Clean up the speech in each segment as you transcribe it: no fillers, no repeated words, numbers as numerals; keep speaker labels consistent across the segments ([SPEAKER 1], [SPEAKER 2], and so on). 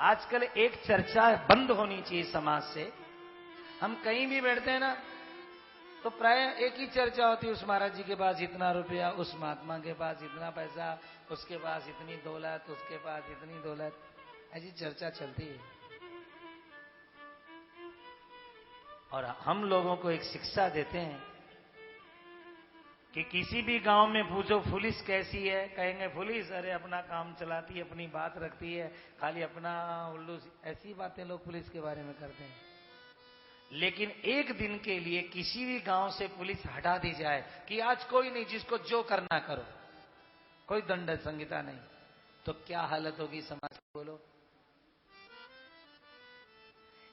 [SPEAKER 1] आजकल एक चर्चा बंद होनी चाहिए समाज से। हम कहीं भी बैठते हैं ना, तो प्राय एक ही चर्चा होती है, उस महाराज जी के पास इतना रुपया, उस महात्मा के पास इतना पैसा, उसके पास इतनी दौलत, उसके पास इतनी दौलत, ऐसी चर्चा चलती है। और हम लोगों को एक शिक्षा देते हैं कि किसी भी गांव में पूछो पुलिस कैसी है, कहेंगे पुलिस अरे अपना काम चलाती है, अपनी बात रखती है, खाली अपना उल्लू, ऐसी बातें लोग पुलिस के बारे में करते हैं। लेकिन एक दिन के लिए किसी भी गांव से पुलिस हटा दी जाए कि आज कोई नहीं, जिसको जो करना करो, कोई दंड संहिता नहीं, तो क्या हालत होगी समाज की, बोलो।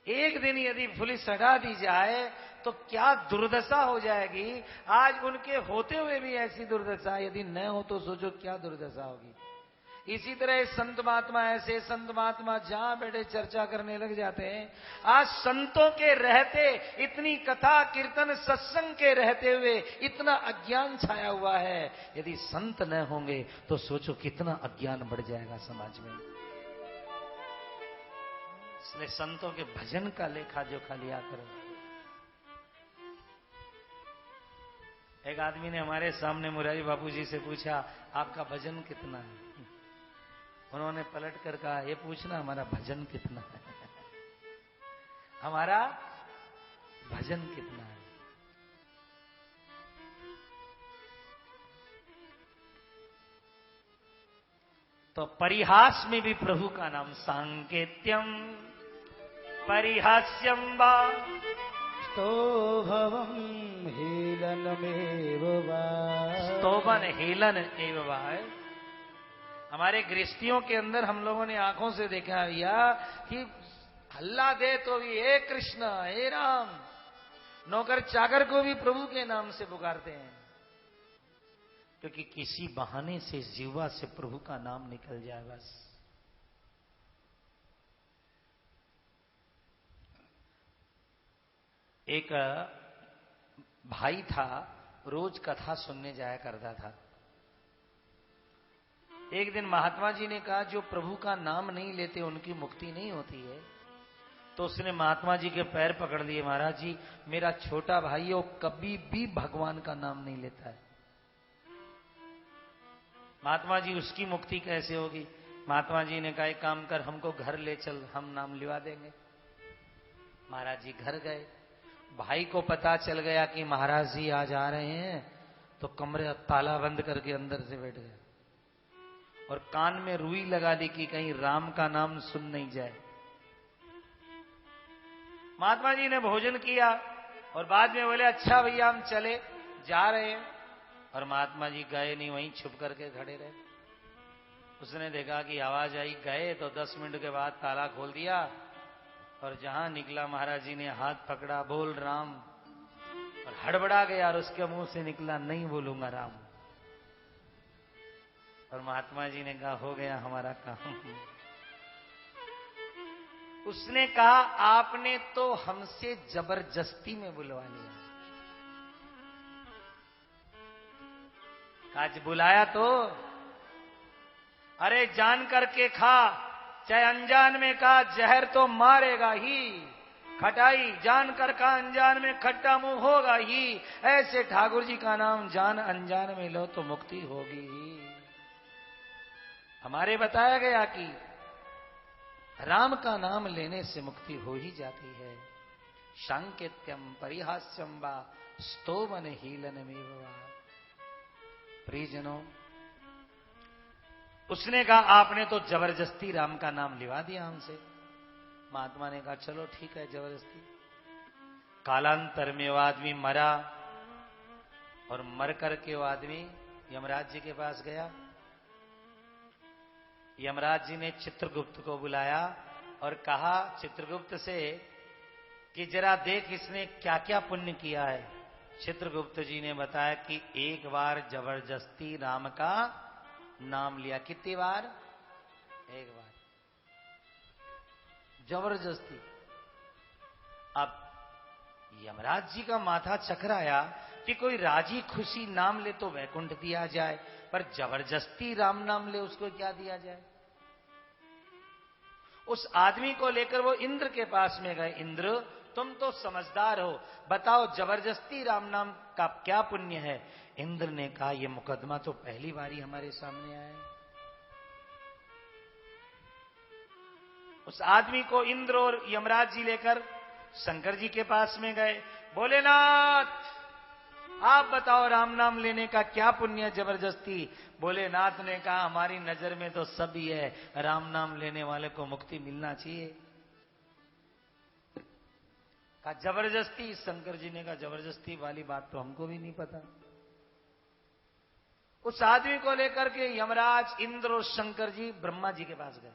[SPEAKER 1] एक दिन यदि पुलिस हटा दी जाए तो क्या दुर्दशा हो जाएगी। आज उनके होते हुए भी ऐसी दुर्दशा, यदि न हो तो सोचो क्या दुर्दशा होगी। इसी तरह संत महात्मा ऐसे, संत महात्मा जहां बैठे चर्चा करने लग जाते हैं। आज संतों के रहते, इतनी कथा कीर्तन सत्संग के रहते हुए इतना अज्ञान छाया हुआ है। यदि संत न होंगे तो सोचो कितना अज्ञान बढ़ जाएगा समाज में। इसलिए संतों के भजन का लेखा जोखा लिया करो। एक आदमी ने हमारे सामने मुरारी बापू जी से पूछा, आपका भजन कितना है? उन्होंने पलट कर कहा, ये पूछना हमारा भजन कितना है। हमारा भजन कितना है। तो परिहास में भी प्रभु का नाम, सांकेत्यम परिहास्यम वा
[SPEAKER 2] स्तोभवम हेलनमेव वा।
[SPEAKER 1] स्तोभन हेलन एव वा। हमारे गृहस्थियों के अंदर हम लोगों ने आंखों से देखा भैया कि हल्ला दे तो भी हे कृष्ण हे राम, नौकर चाकर को भी प्रभु के नाम से पुकारते हैं, क्योंकि किसी बहाने से जीवा से प्रभु का नाम निकल जाए बस। एक भाई था, रोज कथा सुनने जाया करता था। एक दिन महात्मा जी ने कहा, जो प्रभु का नाम नहीं लेते उनकी मुक्ति नहीं होती है। तो उसने महात्मा जी के पैर पकड़ लिए, महाराज जी मेरा छोटा भाई वो कभी भी भगवान का नाम नहीं लेता है। महात्मा जी उसकी मुक्ति कैसे होगी? महात्मा जी ने कहा, एक काम कर, हमको घर ले चल, हम नाम लिवा देंगे। महाराज जी घर गए। भाई को पता चल गया कि महाराज जी आज आ रहे हैं, तो कमरे ताला बंद करके अंदर से बैठ गए और कान में रुई लगा दी कि कहीं राम का नाम सुन नहीं जाए। महात्मा जी ने भोजन किया और बाद में बोले, अच्छा भैया हम चले, जा रहे हैं। और महात्मा जी गए नहीं, वहीं छुप करके खड़े रहे। उसने देखा कि आवाज आई, गए तो 10 मिनट के बाद ताला खोल दिया और जहां निकला महाराज जी ने हाथ पकड़ा, बोल राम, और हड़बड़ा गया और उसके मुंह से निकला, नहीं बोलूंगा राम। और महात्मा जी ने कहा, हो गया हमारा काम। उसने कहा, आपने तो हमसे जबरदस्ती में बुलवा लिया। आज बुलाया तो अरे जान करके खा, चाहे अनजान में खा, जहर तो मारेगा ही। खटाई जान कर खा, अनजान में खट्टा मुंह होगा ही। ऐसे ठाकुर जी का नाम जान अनजान में लो तो मुक्ति होगी ही। हमारे बताया गया कि राम का नाम लेने से मुक्ति हो ही जाती है। सांकेत्यम परिहास्यम वा स्तोमन हीलनमेव वा। प्रियजनों, उसने कहा, आपने तो जबरदस्ती राम का नाम लिवा दिया हमसे। महात्मा ने कहा, चलो ठीक है, जबरदस्ती। कालांतर में वो आदमी मरा और मर करके वो आदमी यमराज जी के पास गया। यमराज जी ने चित्रगुप्त को बुलाया और कहा चित्रगुप्त से कि जरा देख इसने क्या क्या पुण्य किया है। चित्रगुप्त जी ने बताया कि एक बार जबरदस्ती राम का नाम लिया। कितनी बार? एक बार जबरदस्ती। अब यमराज जी का माथा चकराया कि कोई राजी खुशी नाम ले तो वैकुंठ दिया जाए, पर जबरदस्ती राम नाम ले उसको क्या दिया जाए। उस आदमी को लेकर वो इंद्र के पास में गए। इंद्र, तुम तो समझदार हो, बताओ जबरदस्ती राम नाम का क्या पुण्य है। इंद्र ने कहा, यह मुकदमा तो पहली बारी हमारे सामने आया है। उस आदमी को इंद्र और यमराज जी लेकर शंकर जी के पास में गए। बोले, नाथ आप बताओ राम नाम लेने का क्या पुण्य है जबरदस्ती। बोले, नाथ ने कहा, हमारी नजर में तो सब ही है, राम नाम लेने वाले को मुक्ति मिलना चाहिए। कहा जबरदस्ती। शंकर जी ने कहा, जबरदस्ती वाली बात तो हमको भी नहीं पता। उस आदमी को लेकर के यमराज, इंद्र और शंकर जी ब्रह्मा जी के पास गए।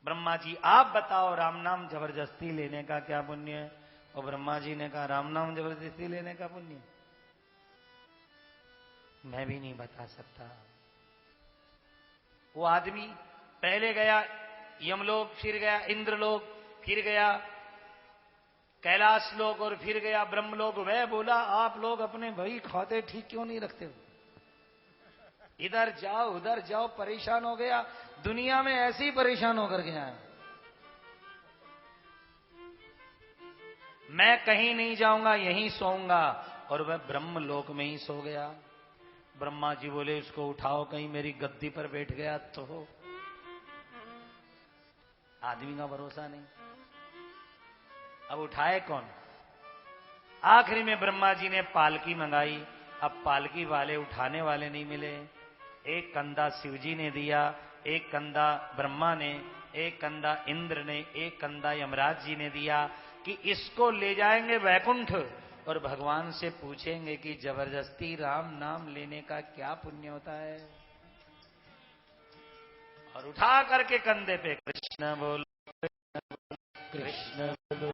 [SPEAKER 1] ब्रह्मा जी, आप बताओ राम नाम जबरदस्ती लेने का क्या पुण्य है। और ब्रह्मा जी ने कहा, राम नाम जबरदस्ती लेने का पुण्य मैं भी नहीं बता सकता। वो आदमी पहले गया यमलोक, फिर गया इंद्रलोक, फिर गया कैलाश लोक और फिर गया ब्रह्मलोक। वह बोला, आप लोग अपने भाई खाते ठीक क्यों नहीं रखते हो? इधर जाओ उधर जाओ, परेशान हो गया। दुनिया में ऐसे ही परेशान होकर गया है। मैं कहीं नहीं जाऊंगा, यहीं सोऊंगा। और वह ब्रह्मलोक में ही सो गया। ब्रह्मा जी बोले, उसको उठाओ, कहीं मेरी गद्दी पर बैठ गया तो। आदमी का भरोसा नहीं, अब उठाए कौन। आखिरी में ब्रह्मा जी ने पालकी मंगाई। अब पालकी वाले उठाने वाले नहीं मिले। एक कंधा शिवजी ने दिया, एक कंधा ब्रह्मा ने, एक कंधा इंद्र ने, एक कंधा यमराज जी ने दिया कि इसको ले जाएंगे वैकुंठ और भगवान से पूछेंगे कि जबरदस्ती राम नाम लेने का क्या पुण्य होता है। और उठा करके कंधे पे, कृष्ण बोलो कृष्ण बोलो,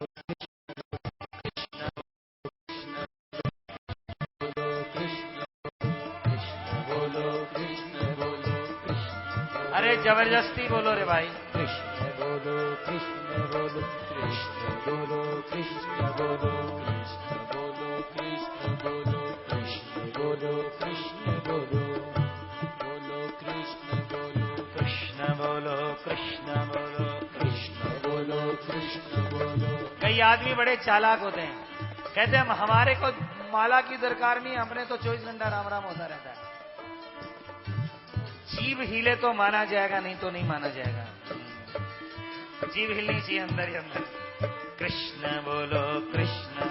[SPEAKER 1] अरे जबरदस्ती बोलो रे भाई। कृष्ण बोलो कृष्ण बोलो, कृष्ण बोलो कृष्ण बोलो, कृष्ण बोलो कृष्ण बोलो, कृष्ण बोलो कृष्ण बोलो, बोलो कृष्ण बोलो, कृष्ण बोलो कृष्ण बोलो, कृष्ण बोलो कृष्ण बोलो। कई आदमी बड़े चालाक होते हैं, कहते हैं हमारे को माला की दरकार नहीं, हमने तो 24 घंटा राम राम होता रहता है। जीव हिले तो माना जाएगा, नहीं तो नहीं माना जाएगा। जीव हिलनी चाहिए अंदर ही अंदर। कृष्ण बोलो कृष्ण,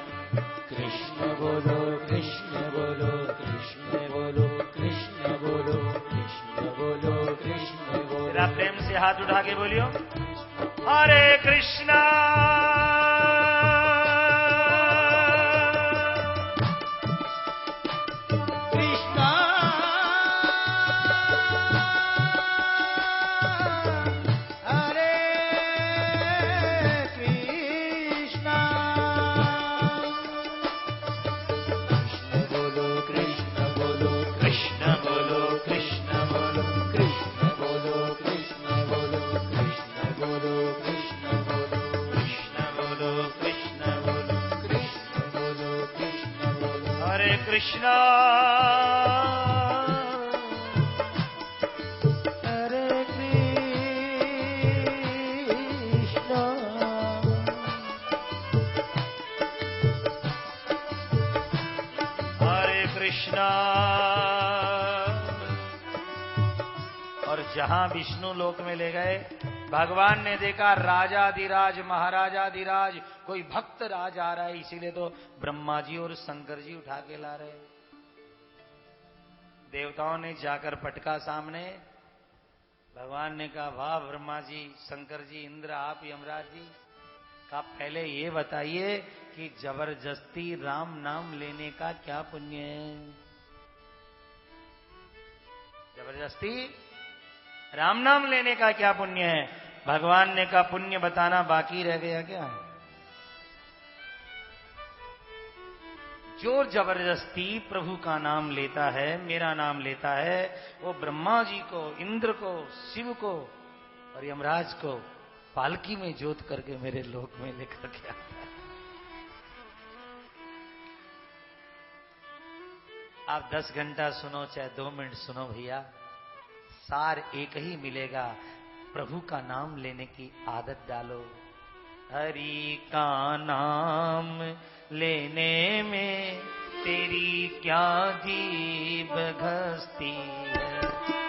[SPEAKER 1] कृष्ण बोलो कृष्ण बोलो, कृष्ण बोलो कृष्ण बोलो, कृष्ण बोलो कृष्ण बोलो। जरा प्रेम से हाथ उठा के बोलियो, हरे कृष्णा कृष्णा हरे कृष्णा हरे कृष्णा। और जहां विष्णु लोक में ले गए, भगवान ने देखा राजाधिराज महाराजाधिराज कोई भक्त राज आ रहा है, इसीलिए तो ब्रह्मा जी और शंकर जी उठा के ला रहे। देवताओं ने जाकर पटका सामने। भगवान ने कहा, वाह ब्रह्मा जी, शंकर जी, इंद्र, आप यमराज जी, का पहले ये बताइए कि जबरदस्ती राम नाम लेने का क्या पुण्य है। जबरदस्ती राम नाम लेने का क्या पुण्य है। भगवान ने कहा, पुण्य बताना बाकी रह गया क्या। जो जबरदस्ती प्रभु का नाम लेता है, मेरा नाम लेता है, वो ब्रह्मा जी को, इंद्र को, शिव को और यमराज को पालकी में जोत करके मेरे लोक में लेकर के आता है। आप 10 घंटा सुनो चाहे 2 मिनट सुनो भैया, सार एक ही मिलेगा। प्रभु का नाम लेने की आदत डालो। हरि का नाम लेने में तेरी क्या जीभ घसती है।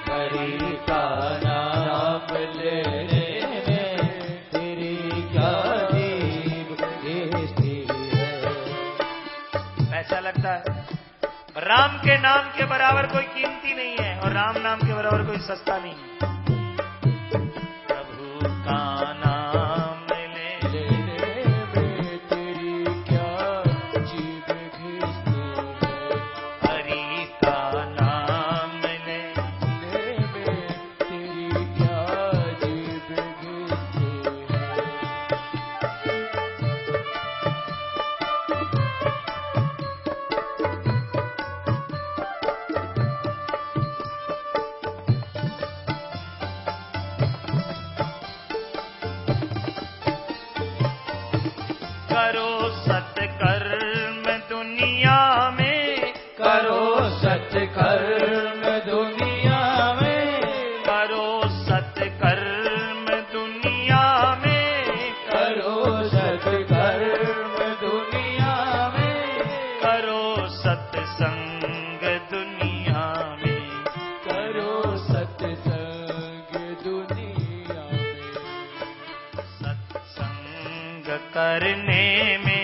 [SPEAKER 2] हरि का नाम लेने में तेरी क्या जीभ घसती है।
[SPEAKER 1] ऐसा लगता है राम के नाम के बराबर कोई कीमती नहीं है और राम नाम के बराबर कोई सस्ता नहीं है। प्रभु का नाम लेने
[SPEAKER 2] में तेरी क्या जीभ घसती है।
[SPEAKER 1] हरि का नाम लेने
[SPEAKER 2] में तेरी क्या जीभ घसती है।
[SPEAKER 1] करो सत्कर्म दुनिया में,
[SPEAKER 2] करो सत्कर्म दुनिया में,
[SPEAKER 1] करो सत्कर्म दुनिया में,
[SPEAKER 2] करो सत्कर्म दुनिया में,
[SPEAKER 1] करो सत्संग दुनिया में,
[SPEAKER 2] करो सत्संग दुनिया में।
[SPEAKER 1] सत्संग करने में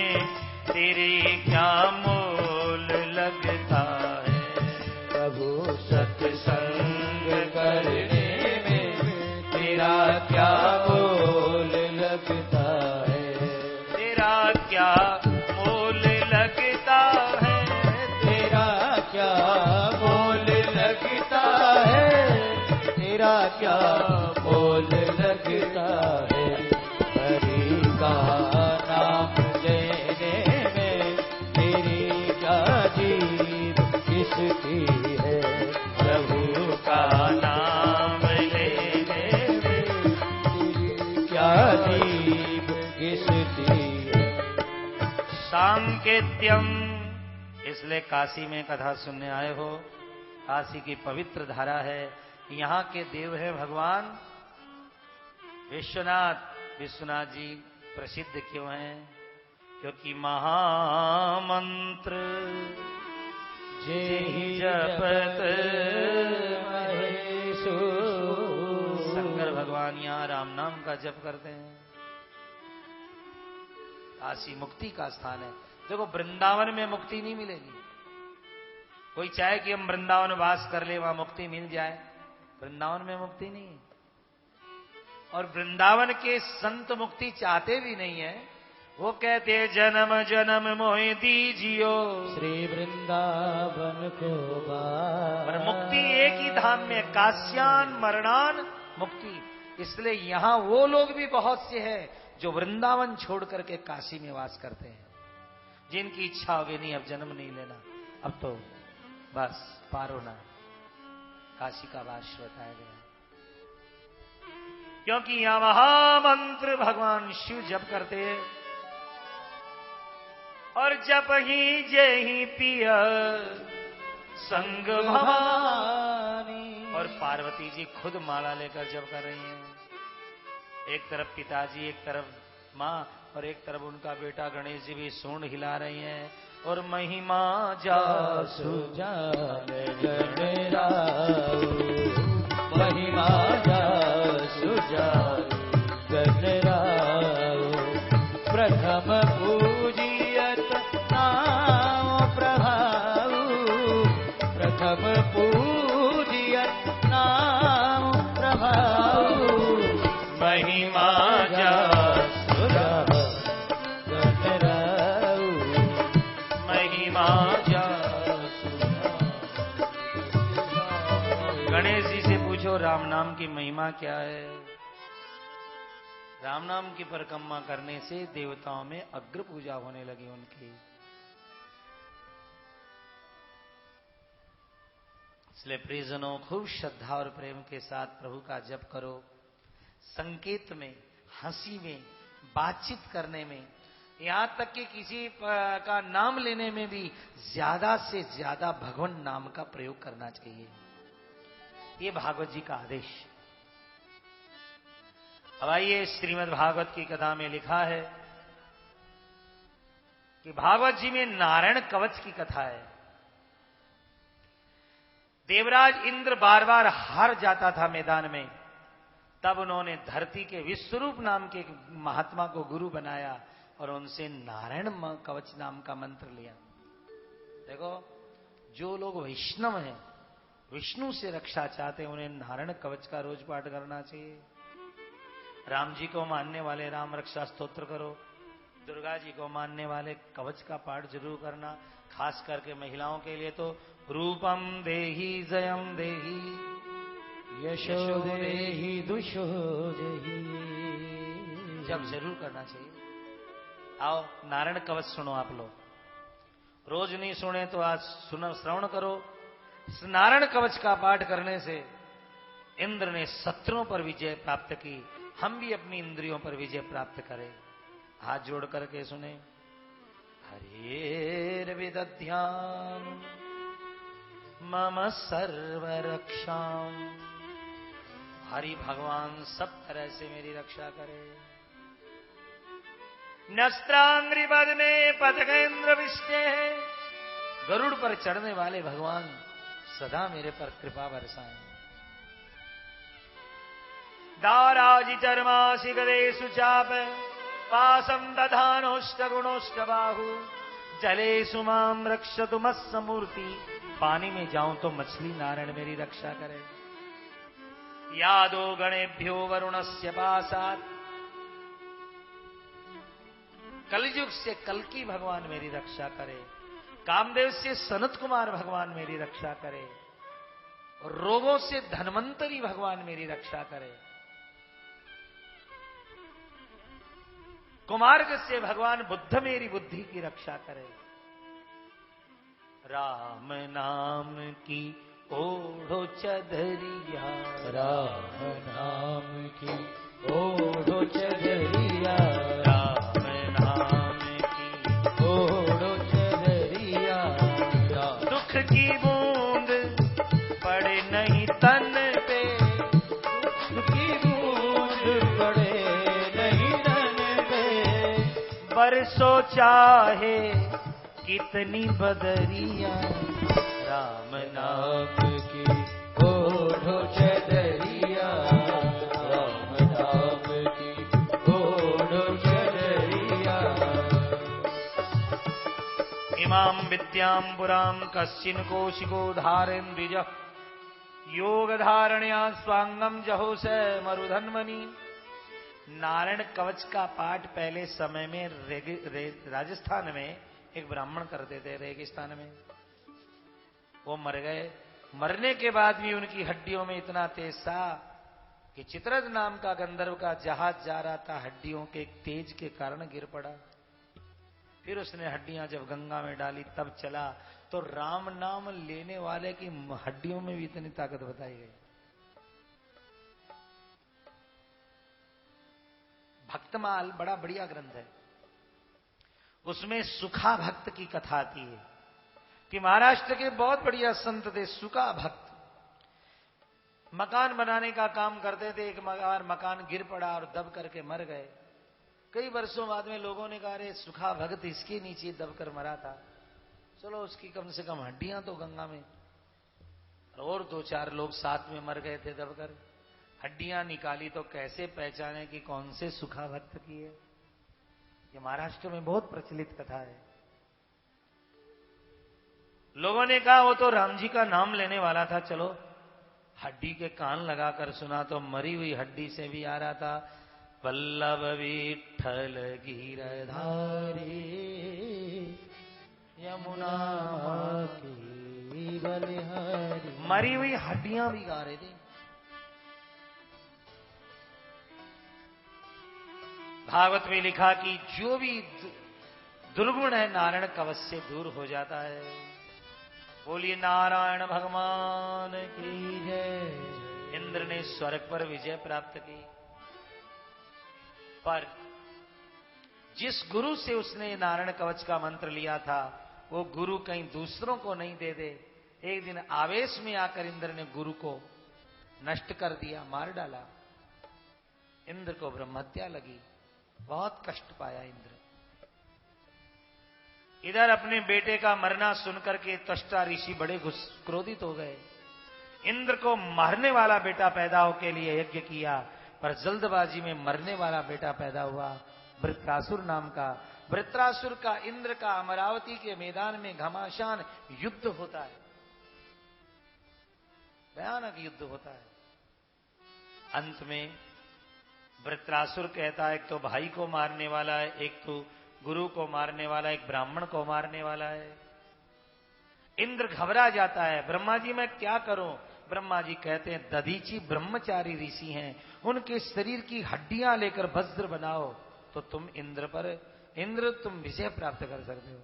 [SPEAKER 1] तेरे क्या मोल लगता है।
[SPEAKER 2] प्रभु सत्संग करने में तेरा क्या मोल लगता है।
[SPEAKER 1] तेरा क्या मोल लगता है।
[SPEAKER 2] तेरा क्या मोल लगता है। तेरा क्या मोल लगता है। हरि का नाम लेने में तेरी क्या जीभ घसती है। प्रभु
[SPEAKER 1] का नाम लेने में
[SPEAKER 2] तेरी क्या जीभ घसती है।
[SPEAKER 1] सांकेत्यम, इसलिए काशी में कथा सुनने आए हो। काशी की पवित्र धारा है। यहाँ के देव है भगवान विश्वनाथ। विश्वनाथ जी प्रसिद्ध क्यों हैं? क्योंकि महामंत्र
[SPEAKER 2] जेहि
[SPEAKER 1] जपत
[SPEAKER 2] महेशु।
[SPEAKER 1] शंकर भगवान यहाँ राम नाम का जप करते हैं। काशी मुक्ति का स्थान है। देखो वृंदावन में मुक्ति नहीं मिलेगी। कोई चाहे कि हम वृंदावन वास कर ले, वहां मुक्ति मिल जाए, वृंदावन में मुक्ति नहीं है। और वृंदावन के संत मुक्ति चाहते भी नहीं है। वो कहते हैं जन्म जन्म मोहि दीजियो
[SPEAKER 2] श्री वृंदावन को
[SPEAKER 1] पर मुक्ति एक ही धाम में, काश्यान मरणान मुक्ति। इसलिए यहां वो लोग भी बहुत से हैं जो वृंदावन छोड़ करके काशी में वास करते हैं, जिनकी इच्छा होगी नहीं अब जन्म नहीं लेना, अब तो बस पार होना। काशी का वास बताया गया क्योंकि यहां महामंत्र भगवान शिव जप करते हैं। और जप ही जय ही पिय संग भवानी। और पार्वती जी खुद माला लेकर जप कर रही हैं। एक तरफ पिताजी, एक तरफ माँ, और एक तरफ उनका बेटा गणेश जी भी सूंड हिला रही हैं। और महिमा जासु
[SPEAKER 2] जान गणराउ। महिमा जासु जान गणराउ। प्रथम पूजियत नाम प्रभाऊ। प्रथम पूजियत नाम प्रभाऊ।
[SPEAKER 1] महिमा जासु
[SPEAKER 2] गणराउ।
[SPEAKER 1] महिमा जासु। गणेश जी से पूछो राम नाम की महिमा क्या है। राम नाम की परिक्रमा करने से देवताओं में अग्र पूजा होने लगी उनकी। इसलिए प्रियजनों खूब श्रद्धा और प्रेम के साथ प्रभु का जप करो। संकेत में, हंसी में, बातचीत करने में, यहां तक कि किसी का नाम लेने में भी ज्यादा से ज्यादा भगवान नाम का प्रयोग करना चाहिए। ये भागवत जी का आदेश। अब आइए, श्रीमद् भागवत की कथा में लिखा है कि भागवत जी में नारायण कवच की कथा है। देवराज इंद्र बार बार हार जाता था मैदान में, तब उन्होंने धरती के विश्वरूप नाम के एक महात्मा को गुरु बनाया और उनसे नारायण कवच नाम का मंत्र लिया। देखो, जो लोग वैष्णव हैं, विष्णु से रक्षा चाहते हैं, उन्हें नारायण कवच का रोज पाठ करना चाहिए। राम जी को मानने वाले राम रक्षा स्तोत्र करो, दुर्गा जी को मानने वाले कवच का पाठ जरूर करना। खास करके महिलाओं के लिए तो रूपम देहि जयम देहि
[SPEAKER 2] यशो देहि दुषो देहि,
[SPEAKER 1] जब जरूर करना चाहिए। आओ नारायण कवच सुनो आप लोग, रोज नहीं सुने तो आज सुनो, श्रवण करो। इस नारायण कवच का पाठ करने से इंद्र ने शत्रुओं पर विजय प्राप्त की, हम भी अपनी इंद्रियों पर विजय प्राप्त करें। हाथ जोड़ करके सुने। हरेर विदध्यान मम सर्व रक्षाम, हरि भगवान सब तरह से मेरी रक्षा करे। नस्त्रांग्रिपद में पथगेंद्र विष्टे, गरुड़ पर चढ़ने वाले भगवान सदा मेरे पर कृपा बरसाएं। दाराजी चरमासी गदेषु चाप पासम दधानोष्ट गुणोष्ट बाहु, जलेषु माम रक्षतु मत्स्य मूर्ति, पानी में जाऊं तो मछली नारायण मेरी रक्षा करे। यादो गणेभ्यो वरुणस्य पासात्, कलयुग से कल्की भगवान मेरी रक्षा करे। कामदेव से सनत कुमार भगवान मेरी रक्षा करे। और रोगों से धन्वंतरी भगवान मेरी रक्षा करे। कुमार्ग से भगवान बुद्ध मेरी बुद्धि की रक्षा करे। राम नाम की ओढ़ो चदरिया,
[SPEAKER 2] राम नाम की ओढ़ो चदरिया,
[SPEAKER 1] राम नाम की
[SPEAKER 2] ओढ़ो चदरिया,
[SPEAKER 1] दुख की बूंद पड़े नहीं तन पे,
[SPEAKER 2] दुख की बूंद पड़े नहीं तन पे,
[SPEAKER 1] बरसो चाहे कितनी बदरिया, राम नाम
[SPEAKER 2] की ओढ़ो चदरिया, राम नाम की ओढ़ो चदरिया।
[SPEAKER 1] इमाम विद्याम पुराम कश्चिन कौशिको धारेन द्विज, योग धारणया स्वांगम जहो से मरुधन्वनी। नारायण कवच का पाठ पहले समय में राजस्थान में एक ब्राह्मण करते थे, रेगिस्तान में। वो मर गए। मरने के बाद भी उनकी हड्डियों में इतना तेज था कि चित्ररथ नाम का गंधर्व का जहाज जा रहा था, हड्डियों के तेज के कारण गिर पड़ा। फिर उसने हड्डियां जब गंगा में डाली तब चला। तो राम नाम लेने वाले की हड्डियों में भी इतनी ताकत बताई गई। भक्तमाल बड़ा बढ़िया ग्रंथ है, उसमें सुखा भक्त की कथा आती है कि महाराष्ट्र के बहुत बढ़िया संत थे सुखा भक्त। मकान बनाने का काम करते थे। एक बार मकान गिर पड़ा और दब करके मर गए। कई वर्षों बाद में लोगों ने कहा, अरे सुखा भक्त इसके नीचे दबकर मरा था, चलो उसकी कम से कम हड्डियां तो गंगा में। और दो चार लोग साथ में मर गए थे दबकर। हड्डियां निकाली तो कैसे पहचाने कि कौन से सुखा भक्त की है। ये महाराष्ट्र में बहुत प्रचलित कथा है। लोगों ने कहा वो तो राम जी का नाम लेने वाला था, चलो हड्डी के कान लगाकर सुना तो मरी हुई हड्डी से भी आ रहा था, वल्लभ विठ्ठल गिरधारी यमुना की बलिहारी। मरी हुई हड्डियां भी गा रहे थे। भागवत में लिखा कि जो भी दुर्गुण है नारायण कवच से दूर हो जाता है। बोलिए नारायण भगवान की जय। इंद्र ने स्वर्ग पर विजय प्राप्त की, पर जिस गुरु से उसने नारायण कवच का मंत्र लिया था वो गुरु कहीं दूसरों को नहीं दे दे। एक दिन आवेश में आकर इंद्र ने गुरु को नष्ट कर दिया, मार डाला। इंद्र को ब्रह्महत्या लगी, बहुत कष्ट पाया इंद्र। इधर अपने बेटे का मरना सुनकर के त्वष्टा ऋषि बड़े क्रोधित हो गए। इंद्र को मारने वाला बेटा पैदा हो के लिए यज्ञ किया, पर जल्दबाजी में मरने वाला बेटा पैदा हुआ, वृत्रासुर नाम का। वृत्रासुर का इंद्र का अमरावती के मैदान में घमासान युद्ध होता है, भयानक युद्ध होता है। अंत में वृत्रासुर कहता है, एक तो भाई को मारने वाला है, एक तो गुरु को मारने वाला, एक ब्राह्मण को मारने वाला है। इंद्र घबरा जाता है, ब्रह्मा जी मैं क्या करूं? ब्रह्मा जी कहते हैं, दधीची ब्रह्मचारी ऋषि हैं, उनके शरीर की हड्डियां लेकर वज्र बनाओ तो तुम इंद्र तुम विजय प्राप्त कर सकते हो।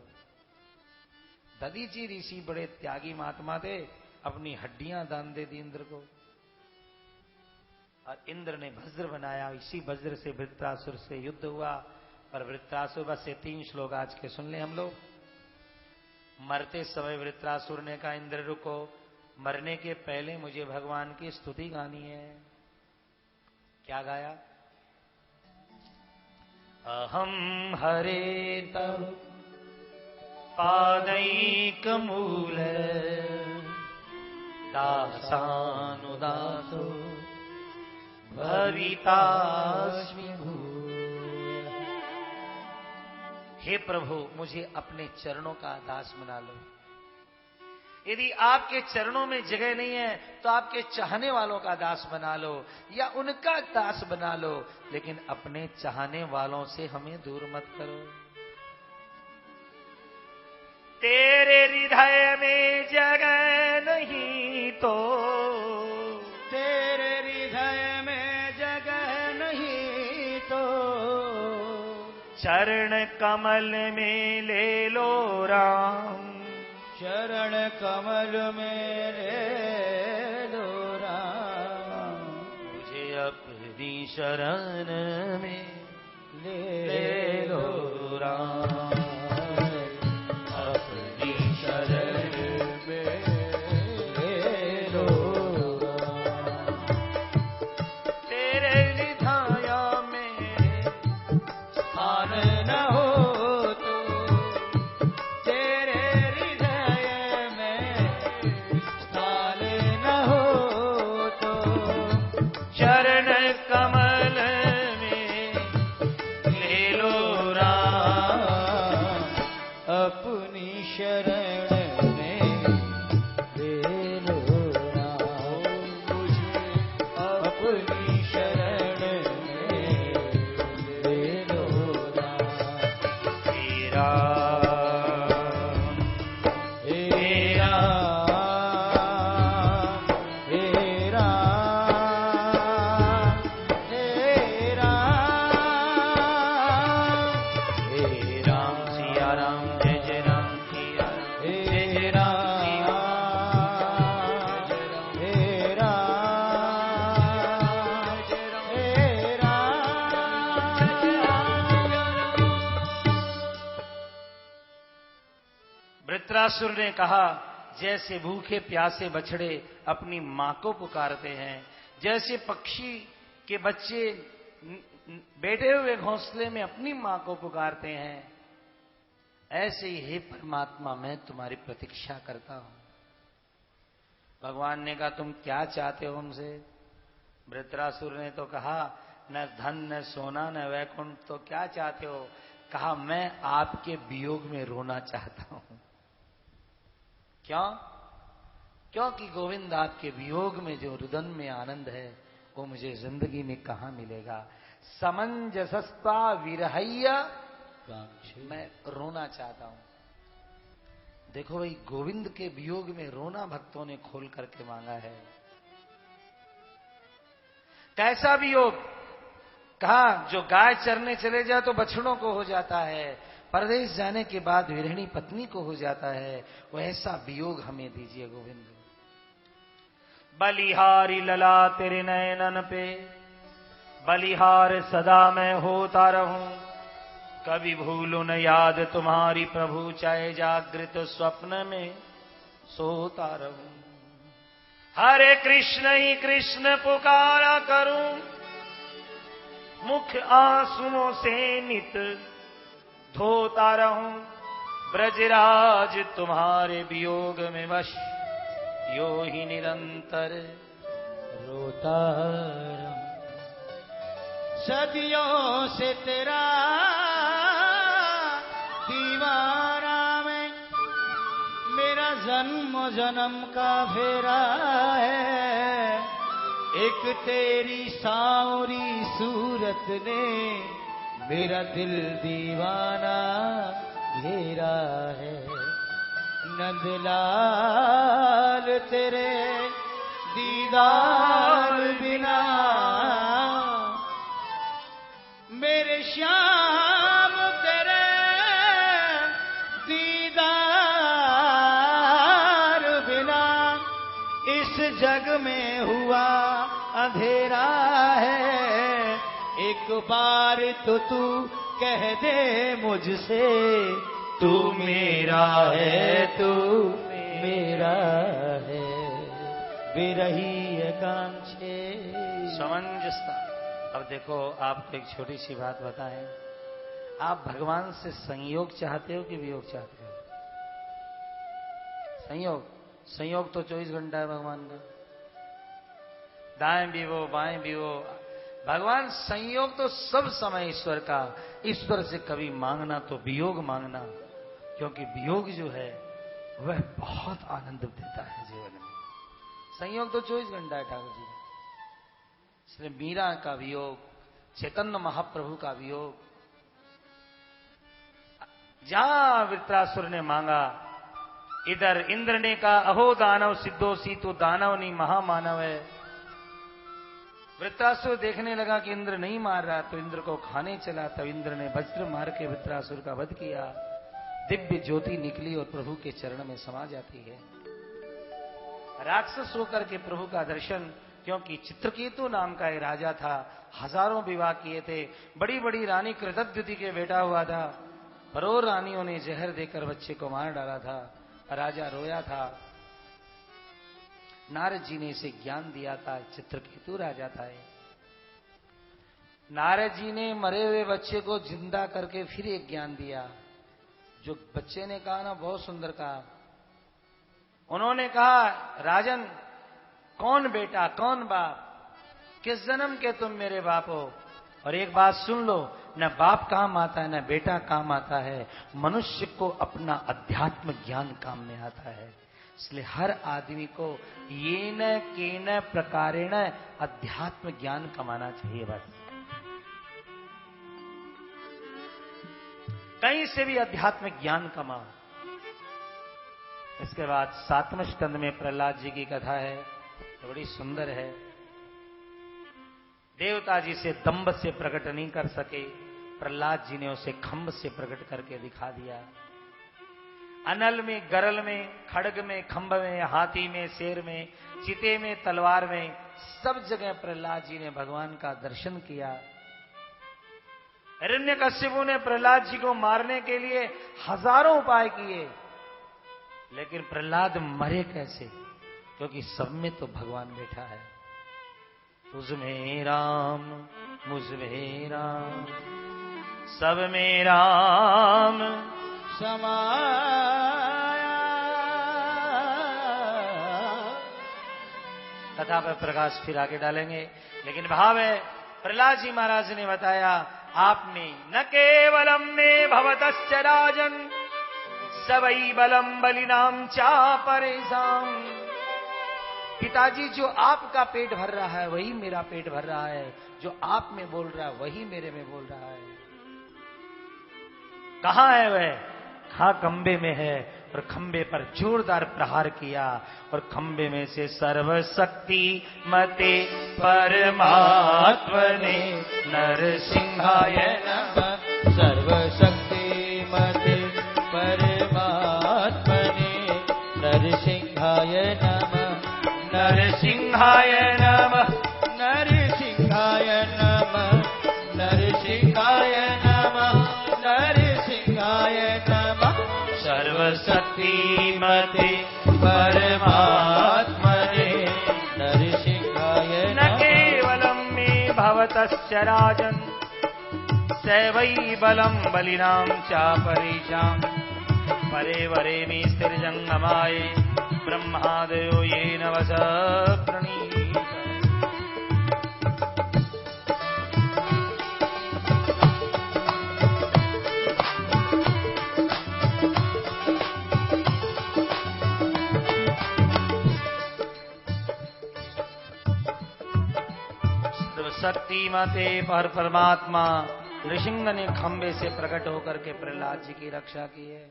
[SPEAKER 1] दधीची ऋषि बड़े त्यागी महात्मा थे, अपनी हड्डियां दान दे दी इंद्र को, और इंद्र ने वज्र बनाया। इसी वज्र से वृत्रासुर से युद्ध हुआ। पर वृत्रासुर, बस ये 3 श्लोक आज के सुन ले हम लोग। मरते समय वृत्रासुर ने कहा, इंद्र रुको, मरने के पहले मुझे भगवान की स्तुति गानी है। क्या गाया? अहम हरे तव पादैक मूल दासानुदासो भवितास्मि भूय। हे प्रभु, मुझे अपने चरणों का दास बना लो। यदि आपके चरणों में जगह नहीं है तो आपके चाहने वालों का दास बना लो, या उनका दास बना लो, लेकिन अपने चाहने वालों से हमें दूर मत करो। तेरे हृदय में जगह नहीं तो,
[SPEAKER 2] तेरे हृदय में जगह नहीं तो,
[SPEAKER 1] चरण कमल में ले लो राम,
[SPEAKER 2] चरण कमल में ले लो राम।
[SPEAKER 1] मुझे अपनी शरण में
[SPEAKER 2] ले लो राम, अपनी शरण में ले लो राम।
[SPEAKER 1] तेरे हृदय में
[SPEAKER 2] स्थान न हो तो, तेरे हृदय में स्थान न हो तो,
[SPEAKER 1] चरण कमल में ले लो राम,
[SPEAKER 2] अपनी शरण में ले लो राम। मुझे अपनी शरण में ले लो राम।
[SPEAKER 1] हे राम,
[SPEAKER 2] हे राम, हे राम, हे राम, हे राम।
[SPEAKER 1] सिया राम, जय जय राम, सिया राम,
[SPEAKER 2] हे राम, हे राम, हे
[SPEAKER 1] वृत्रासुर ने कहा, जैसे भूखे प्यासे बछड़े अपनी मां को पुकारते हैं, जैसे पक्षी के बच्चे बैठे हुए घोंसले में अपनी मां को पुकारते हैं, ऐसे ही हे परमात्मा मैं तुम्हारी प्रतीक्षा करता हूं। भगवान ने कहा, तुम क्या चाहते हो हमसे? वृत्रासुर ने तो कहा, न धन न सोना न वैकुंठ, तो क्या चाहते हो? कहा, मैं आपके वियोग में रोना चाहता हूं। क्यों? क्योंकि गोविंद आपके वियोग में जो रुदन में आनंद है वो मुझे जिंदगी में कहां मिलेगा। समंजसस्ता विरहय्य, मैं रोना चाहता हूं। देखो भाई, गोविंद के वियोग में रोना भक्तों ने खोल करके मांगा है। कैसा वियोग? कहा, जो गाय चरने चले जाए तो बछड़ों को हो जाता है, परदेश जाने के बाद विरहिणी पत्नी को हो जाता है, वो ऐसा वियोग हमें दीजिए गोविंद। बलिहारी लला तेरे नयनन पे, बलिहार सदा मैं होता रहूं, कभी भूलूं न याद तुम्हारी प्रभु, चाहे जागृत स्वप्न में सोता रहूं। हरे कृष्ण ही कृष्ण पुकारा करूं, मुख आंसुओं से नित धोता रहूं, ब्रजराज तुम्हारे वियोग में वश यो ही निरंतर रोता रहूं।
[SPEAKER 2] सदियों से तेरा दीवाना में मेरा जन्म जन्म का फेरा है, एक तेरी सांवरी सूरत ने मेरा दिल दीवाना घेरा है। नंदलाल तेरे दीदार बिना मेरे श्याम तेरे दीदार बिना इस जग में हुआ अंधेरा है। एक बार तो तू कह दे मुझसे, तू मेरा है, तू मेरा है। विरही एकांक्षे
[SPEAKER 1] समंजसता। अब देखो, आपको एक छोटी सी बात बताएं, आप भगवान से संयोग चाहते हो कि वियोग चाहते हो? संयोग। संयोग तो 24 घंटा है भगवान का, दाएं भी वो बाएं भी वो। भगवान संयोग तो सब समय ईश्वर का। ईश्वर से कभी मांगना तो वियोग मांगना, क्योंकि वियोग जो है वह बहुत आनंद देता है जीवन में। संयोग तो 24 घंटा है ठाकुर जी। इसलिए मीरा का वियोग, चैतन्य महाप्रभु का वियोग। जहां वृत्रासुर ने मांगा, इधर इंद्र ने कहा अहो दानव सिद्धोसी, तो दानव नहीं महामानव है। वृत्रासुर देखने लगा कि इंद्र नहीं मार रहा, तो इंद्र को खाने चला। तब इंद्र ने वज्र मार के वृत्रासुर का वध किया। दिव्य ज्योति निकली और प्रभु के चरण में समा जाती है। राक्षस होकर के प्रभु का दर्शन, क्योंकि चित्रकेतु नाम का एक राजा था, हजारों विवाह किए थे, बड़ी बड़ी रानी कृतद्युति के बेटा हुआ था, पर और रानियों ने जहर देकर बच्चे को मार डाला था। राजा रोया था। नारद जी ने इसे ज्ञान दिया था, चित्रकेतु राजा था। नारद जी ने मरे हुए बच्चे को जिंदा करके फिर एक ज्ञान दिया। जो बच्चे ने कहा ना, बहुत सुंदर कहा। उन्होंने कहा राजन, कौन बेटा कौन बाप, किस जन्म के तुम मेरे बाप हो? और एक बात सुन लो, न बाप काम आता है न बेटा काम आता है, मनुष्य को अपना अध्यात्म ज्ञान काम में आता है। इसलिए हर आदमी को ये न के न प्रकारेण अध्यात्म ज्ञान कमाना चाहिए। बस कहीं से भी अध्यात्म ज्ञान कमाओ। इसके बाद 7वें स्कंद में प्रहलाद जी की कथा है, तो बड़ी सुंदर है। देवता जी से दंभ से प्रकट नहीं कर सके, प्रहलाद जी ने उसे खंभ से प्रकट करके दिखा दिया। अनल में, गरल में, खड़ग में, खंभ में, हाथी में, शेर में, चिते में, तलवार में, सब जगह प्रहलाद जी ने भगवान का दर्शन किया। हिरण्यकश्यपु ने प्रहलाद जी को मारने के लिए हजारों उपाय किए, लेकिन प्रहलाद मरे कैसे? क्योंकि सब में तो भगवान बैठा है। तुझ में राम, मुझ में राम, सब में राम
[SPEAKER 2] समाया।
[SPEAKER 1] कथा पर प्रकाश फिर आगे डालेंगे, लेकिन भाव है, प्रहलाद जी महाराज ने बताया, आपने न केवलम में भवतश्च राजन सबई बलम बलिनाम चापरेशाम। पिताजी, जो आपका पेट भर रहा है वही मेरा पेट भर रहा है, जो आप में बोल रहा है वही मेरे में बोल रहा है। कहां है वह? कहां? खंबे में है। और खंबे पर जोरदार प्रहार किया, और खंबे में से सर्वशक्ति मते परमात्मने नरसिंहाय नमः।
[SPEAKER 2] सर्वशक्ति मते परमात्मने नरसिंहाय नमः।
[SPEAKER 1] नरसिंहाय नमः।
[SPEAKER 2] नरसिंहाय नमः। नरसिंहाय नमः। नरसिंहाय नमः।
[SPEAKER 1] सर्वशक्ति
[SPEAKER 2] मते परमात्मने नरसिंहाय
[SPEAKER 1] न केवलम में भवतश्च राजन् सैवै बलं बलिनां चापरेषां परे वरे मे स्थिरजङ्गमाय ब्रह्मादयो येन वस प्रणीत। शक्तिमते पर परमात्मा नृसिंह ने खंबे से प्रकट होकर के प्रहलाद जी की रक्षा की है।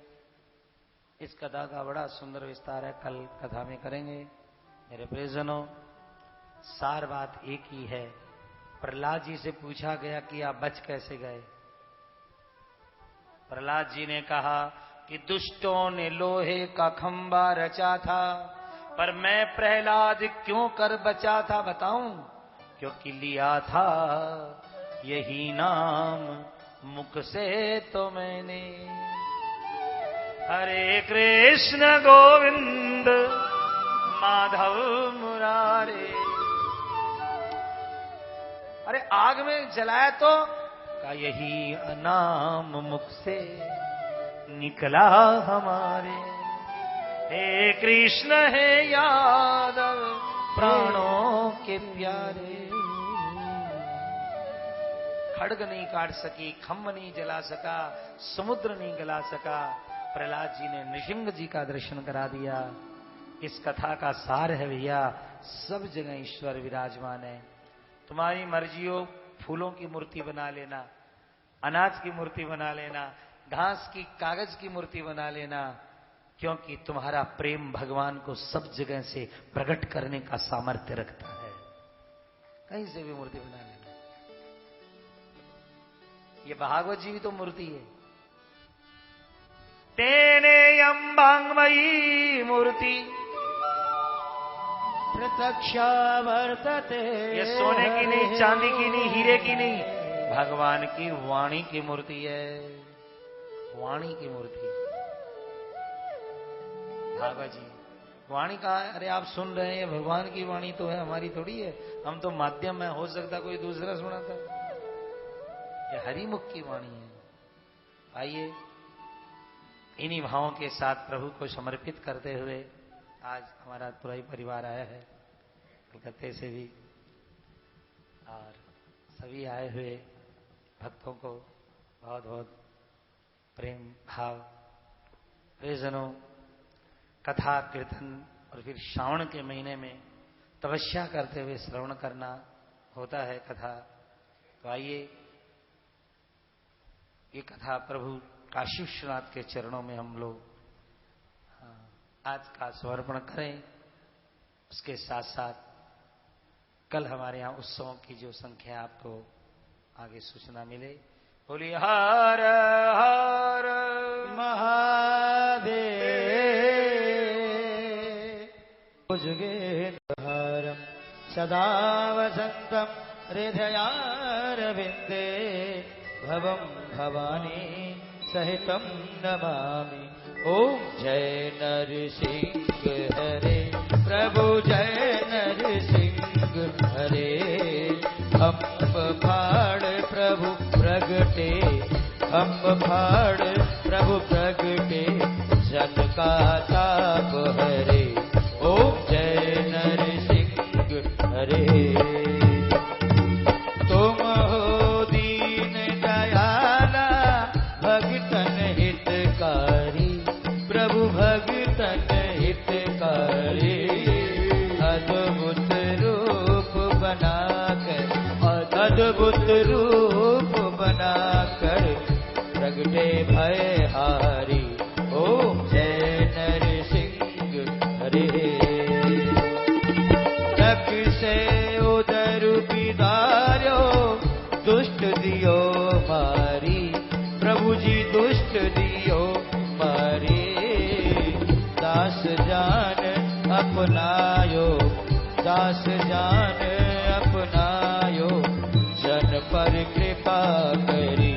[SPEAKER 1] इस कथा का बड़ा सुंदर विस्तार है, कल कथा में करेंगे। मेरे प्रियजनों, सार बात एक ही है। प्रहलाद जी से पूछा गया कि आप बच कैसे गए। प्रहलाद जी ने कहा कि दुष्टों ने लोहे का खंबा रचा था, पर मैं प्रहलाद क्यों कर बचा था बताऊं? क्योंकि लिया था यही नाम मुख से तो मैंने। हरे कृष्ण गोविंद माधव मुरारे। अरे आग में जलाया तो का यही नाम मुख से निकला हमारे। हे कृष्ण हे यादव प्राणों के प्यारे। खड्ग नहीं काट सकी, खम्भ नहीं जला सका, समुद्र नहीं गला सका। प्रहलाद जी ने नृसिंह जी का दर्शन करा दिया। इस कथा का सार है भैया, सब जगह ईश्वर विराजमान है। तुम्हारी मर्जी हो, फूलों की मूर्ति बना लेना, अनाज की मूर्ति बना लेना, घास की कागज की मूर्ति बना लेना, क्योंकि तुम्हारा प्रेम भगवान को सब जगह से प्रकट करने का सामर्थ्य रखता है। कहीं से भी मूर्ति बना लेना। ये भागवत जी भी तो मूर्ति है। तेने अम्बांगमयी मूर्ति
[SPEAKER 2] प्रत्यक्षा वर्तते।
[SPEAKER 1] ये सोने की नहीं, चांदी की नहीं, हीरे की नहीं, भगवान की वाणी की मूर्ति है। वाणी की मूर्ति भागवत जी। वाणी कहाँ है? अरे आप सुन रहे हैं, भगवान की वाणी तो है, हमारी थोड़ी है। हम तो माध्यम है, हो सकता कोई दूसरा सुनाता। ये हरिमुख की वाणी है। आइए इन्हीं भावों के साथ प्रभु को समर्पित करते हुए आज हमारा पूरा ही परिवार आया है, कलकत्ते से भी, और सभी आए हुए भक्तों को बहुत बहुत प्रेम भाव। प्रियजनों, कथा कीर्तन और फिर श्रावण के महीने में तपस्या करते हुए श्रवण करना होता है कथा। तो आइए ये कथा प्रभु काशी विश्वनाथ के चरणों में हम लोग आज का समर्पण करें। उसके साथ साथ कल हमारे यहाँ उत्सवों की जो संख्या आपको आगे सूचना मिले। बोलिए हर हर
[SPEAKER 2] महादेव। जुगेन्द्रहारं सदा वसन्तं हृदयारविन्दे भवं भवानी सहितं नमामि। ओम जय नरसिंह हरे प्रभु जय नरसिंह हरे। अम्ब फाड़ प्रभु प्रगटे, अम्ब फाड़ प्रभु प्रगटे, जन का ताप हरे। ओम जय नरसिंह हरे। तुम हो दीन दयाला भगतन हितकारी, प्रभु भगतन हितकारी। अद्भुत रूप बनाकर, अद्भुत रूप बनाकर प्रगटे भयहारी। ओम जय नरसिंह हरे। तक से उदर पिदार्यो दुष्ट दियो मारी, प्रभु जी दुष्ट दियो मारी। दास जान अपनायो, दास जान अपनायो, जन पर कृपा करी।